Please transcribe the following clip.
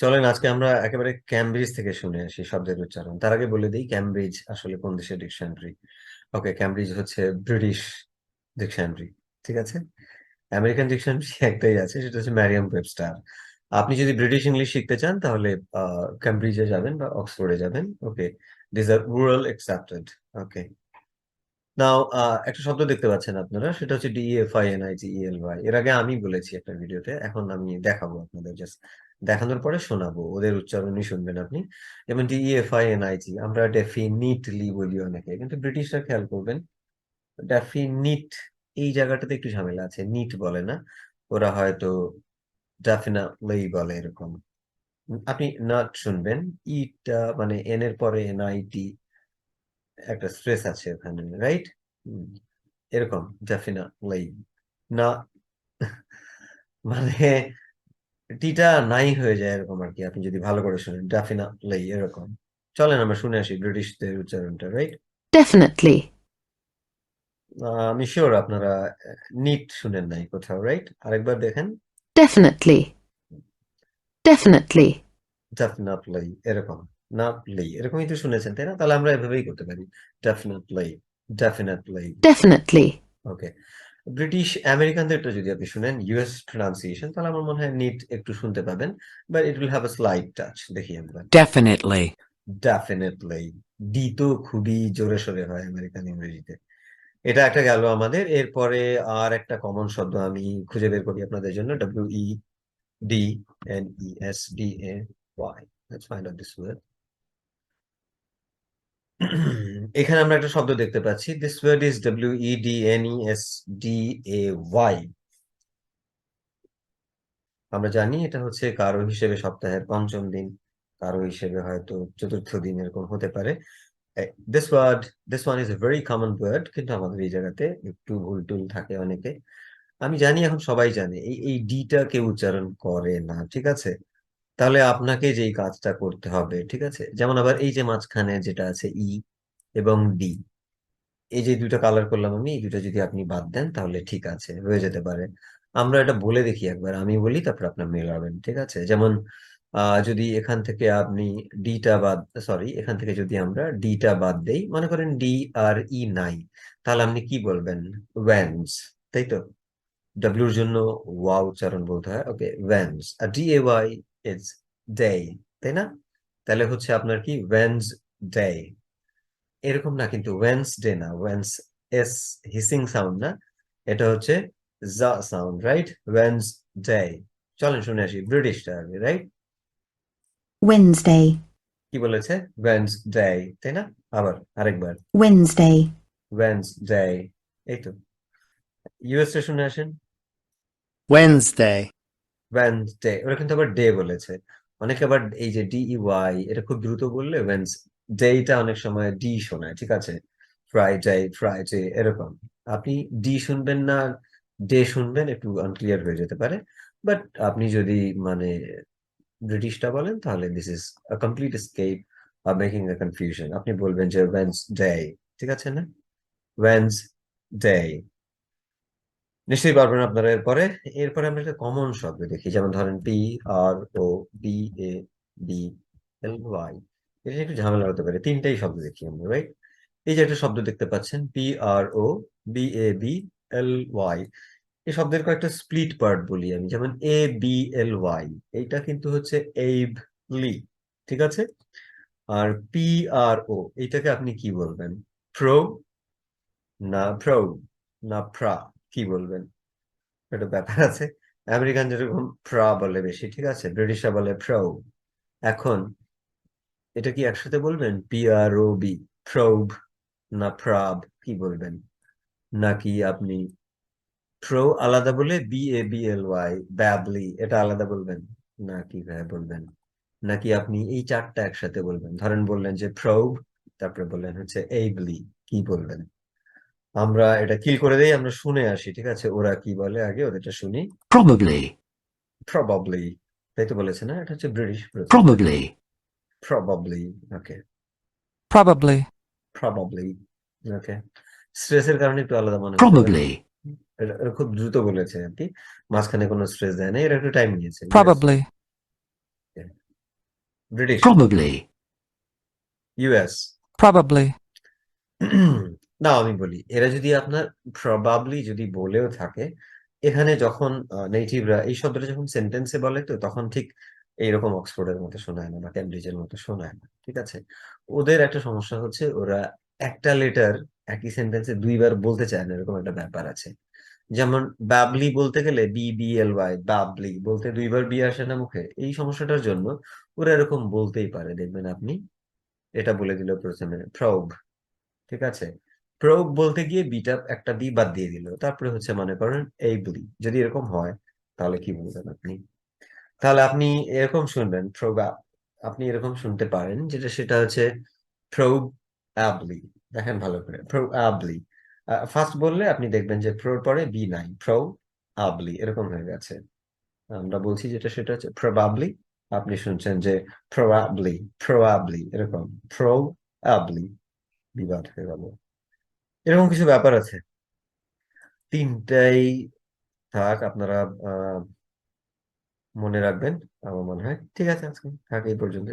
চলেন আজকে আমরা একেবারে ক্যামব্রিজ থেকে শুনে আসি শব্দের উচ্চারণ। তার আগে বলে দিই ক্যামব্রিজ আসলে কোন দেশের ডিকশনারি। ওকে, ক্যামব্রিজ হচ্ছে ব্রিটিশ ডিকশনারি। ঠিক আছে, আমেরিকান ডিকশনারি একটাই আছে, সেটা হচ্ছে ম্যারিয়াম ওয়েবস্টার। আপনি যদি ব্রিটিশ ইংলিশ শিখতে চান তাহলে ক্যামব্রিজে যাবেন বা অক্সফোর্ডে যাবেন। ওকে, দিস আর রুরাল অ্যাকসেপ্টেড। ওকে, নাও একটা শব্দ দেখতে পাচ্ছেন আপনারা, সেটা হচ্ছে DEFINITELY। এর আগে আমি বলেছি একটা ভিডিওতে, এখন আমি দেখাবো আপনাদের, জাস্ট দেখানোর পরে শোনাবো, ওদের উচ্চারণই শুনবেন আপনি। যেমন DEFINIT আমরা ডেফিনিটলি বলি অনেকে, কিন্তু ব্রিটিশরা খেয়াল করবেন ডেফিনিট এই জায়গাটাতে একটু ঝামেলা আছে, নিট বলে না, ওরা হয়তো ডেফিনেটলি বলে এরকম। আপনি নট শুনবেন, ইটা মানে এন এর পরে NIT একটা স্ট্রেস আছে ওখানে, রাইট? এরকম ডেফিনেটলি না, মানে টিটা নাই হয়ে যায় এরকম আর কি, আপনি যদি ভালো করে শুনেন ডেফিনেটলি এরকম। চলেন আমরা শুনে আসি ব্রিটিশদের উচ্চারণটা, রাইট? Definitely, আমি শিওর আপনারা নিট শুনেন নাই কোথাও, রাইট? আরেকবার দেখেন, definitely, definitely, ডেফিনেটলি এরকম, নাটলি এরকমই তো শুনেছেন তাই না? তাহলে আমরা এভাবেই করতে পারি, ডেফিনেটলি, ডেফিনেটলি। definitely. ওকে, ব্রিটিশ আমেরিকানদেরটা যদি আপনি শুনেন ইউএস প্রনাউন্সিয়েশন, তাহলে আমার মনে হয় নিট একটু শুনতে পাবেন, but it will have a slight touch. দেখি আমরা, Definitely. ডেফিনেটলি। ডি তো খুবই জোরে সোরে হয় আমেরিকান ইংরেজিতে। এটা একটা গেল আমাদের। এরপরে আর একটা কমন শব্দ আমি খুঁজে বের করি আপনাদের জন্য, WEDNESDAY। Let's find out this word. এখানে আমরা একটা শব্দ দেখতে পাচ্ছি, দিস ওয়ার্ড ইজ WEDNESDAY। আমরা জানি এটা হচ্ছে কারো হিসেবে সপ্তাহের পঞ্চম দিন, কারো হিসেবে হয়তো চতুর্থ দিন, এরকম হতে পারে। This word, this one is a very common word, কিন্তু আমাদের এই জায়গাতে একটু ভুল টুল থাকে অনেকে। আমি জানি এখন সবাই জানে এই ডিটা কেউ উচ্চারণ করে না, ঠিক আছে? তাহলে আপনাকে যেই কাজটা করতে হবে, ঠিক আছে, যেমন আবার এই যে মাঝখানে যেটা আছে ই এবং ডি, এই যে দুটো কালার করলাম আমি, এই দুটো যদি আপনি বাদ দেন তাহলে ঠিক আছে, হয়ে যেতে পারে। আমরা এটা বলে দেখি একবার, আমি বলি তারপর আপনার মেলাবেন, ঠিক আছে? যেমন যদি এখান থেকে আপনি ডিটা বাদ, সরি, এখান থেকে যদি আমরা ডিটা বাদ দেই, মনে করেন ডি আর ই নাই, তাহলে আপনি কি বলবেন? ওয়েন্স, তাই তো? ডব্লিউর জন্য ওয়া উচ্চারণ বলতে হয়। ওকে, ওয়েন্স। আর DAY ইজ ডে, তাই না? তাহলে হচ্ছে আপনার কি ওয়েন্স ডে, এরকম না কিন্তু ওয়েন্সডে না, ওয়েন্স এস হিসিং সাউন্ড না, এটা হচ্ছে জা সাউন্ড, রাইট? ওয়েন্সডে। চলেন শুনে আসি ব্রিটিশটা আগে, রাইট? Wednesday, কি বলেছে? ওয়েন্সডে, তাই না? আবার আরেকবার, Wednesday, ওয়েন্সডে। এই তো। ইউএস এ শুনে আসেন, Wednesday. ওয়েন্সডে, ওরা কিন্তু আবার ডে বলেছে। অনেকে আবার এই যে DEY এটা খুব দ্রুত বললে ওয়েন্স ডেটা অনেক সময় ডি শোনায়, ঠিক আছে? ফ্রাইডে, ফ্রাইডে এরকম। আপনি ডি শুনবেন না ডে শুনবেন, একটু আনক্লিয়ার হয়ে যেতে পারে। বাট আপনি যদি মানে ব্রিটিশটা বলেন তাহলে this is a complete escape of making a confusion. আপনি বলবেন যে ওয়েন্সডে, ঠিক আছে না? ওয়েন্সডে। নিশ্চয়ই পারবেন আপনারা। এরপরে এরপরে আমরা একটা কমন শব্দ দেখি, যেমন ধরেন PROBABLY। এটা একটু ঝামেলা হতে পারে, তিনটাই শব্দ দেখি আমরা, রাইট? এই যে একটা শব্দ দেখতে পাচ্ছেন PROBABLY, এই শব্দের কয়েকটা স্প্লিট পার্ট বলি আমি, যেমন ABLY, এইটা কিন্তু হচ্ছে এইবলি, ঠিক আছে? আর PRO, এইটাকে আপনি কি বলবেন? প্রো না প্রো না প্রা, কি বলবেন? একটা ব্যাপার আছে। আমেরিকান যেরকম প্রা বলে বেশি, ঠিক আছে, ব্রিটিশরা বলে প্রো। এখন এটা কি একসাথে বলবেন? PROB, প্রোব না প্রাব, কি বলবেন? নাকি আপনি প্রো আলাদা বলে BABLY ব্যাবলি এটা আলাদা বলবেন, না কিভাবে বলবেন? নাকি আপনি এই চারটা একসাথে বলবেন? ধরেন বললেন যে প্রোব, তারপরে বললেন হচ্ছে এইবলি, কি বলবেন? আমরা এটা কিল করে দেই, আমরা শুনে আসি, ঠিক আছে, ওরা কি বলে আগে ওদেরটা শুনি। Probably. প্রবাবলি, তাই তো বলেছে না? এটা হচ্ছে ব্রিটিশ প্রথম। Probably. প্রবাবলি। ওকে, Probably. প্রবাবলি। ওকে, স্ট্রেসের কারণে একটু আলাদা মনে হতে পারে। Probably. এটা খুব দ্রুত বলেছে আর কি, মাঝখানে কোনো স্ট্রেস দেয় না, এটা একটু টাইম নিয়েছে। Probably. British, Probably. US. Probably. না, আমি বলি, এরা যদি আপনার প্রবাবলি যদি বলেও থাকে, এখানে যখন নেটিভরা এই শব্দটা যখন সেন্টেন্সে বলে, তো তখন ঠিক এইরকম অক্সফোর্ডের মতো শোনায় না বা ক্যামব্রিজের মতো শোনায় না, ঠিক আছে? ওদের একটা সমস্যা হচ্ছে, ওরা একটা লেটার একই সেন্টেন্সে দুইবার বলতে চায় না, এরকম একটা ব্যাপার আছে। যেমন বাবলি বলতে গেলে BBLY, বাবলি বলতে দুইবার বি আসে না মুখে, এই সমস্যাটার জন্য ওরা এরকম বলতেই পারে। দেখবেন আপনি, এটা বলে দিল প্রথমে প্রব, ঠিক আছে, প্রোব বলতে গিয়ে বিটা একটা বি বাদ দিয়ে দিল, তারপরে হচ্ছে মনে করেন এইবলি, যদি এরকম হয় তাহলে কি বলবেন আপনি? তাহলে আপনি এরকম শুনবেন প্রোবাব, আপনি এরকম শুনতে পারেন, যেটা সেটা হচ্ছে প্রোবলি। দেখেন ভালো করে, প্রোবলি ফার্স্ট বললে আপনি দেখবেন যে প্রোর পরে বি নাই, প্রোবলি এরকম হয়ে গেছে। আমরা বলছি যেটা সেটা হচ্ছে প্রবাবলি, আপনি শুনছেন যে প্রবাবলি, প্রবাবলি এরকম, প্রবাবলি বিবাদ হয়ে গেল। এরকম কিছু ব্যাপার আছে। তিনটাই থাক, আপনারা মনে রাখবেন আমার মনে হয়। ঠিক আছে, আজকে থাক এই পর্যন্ত।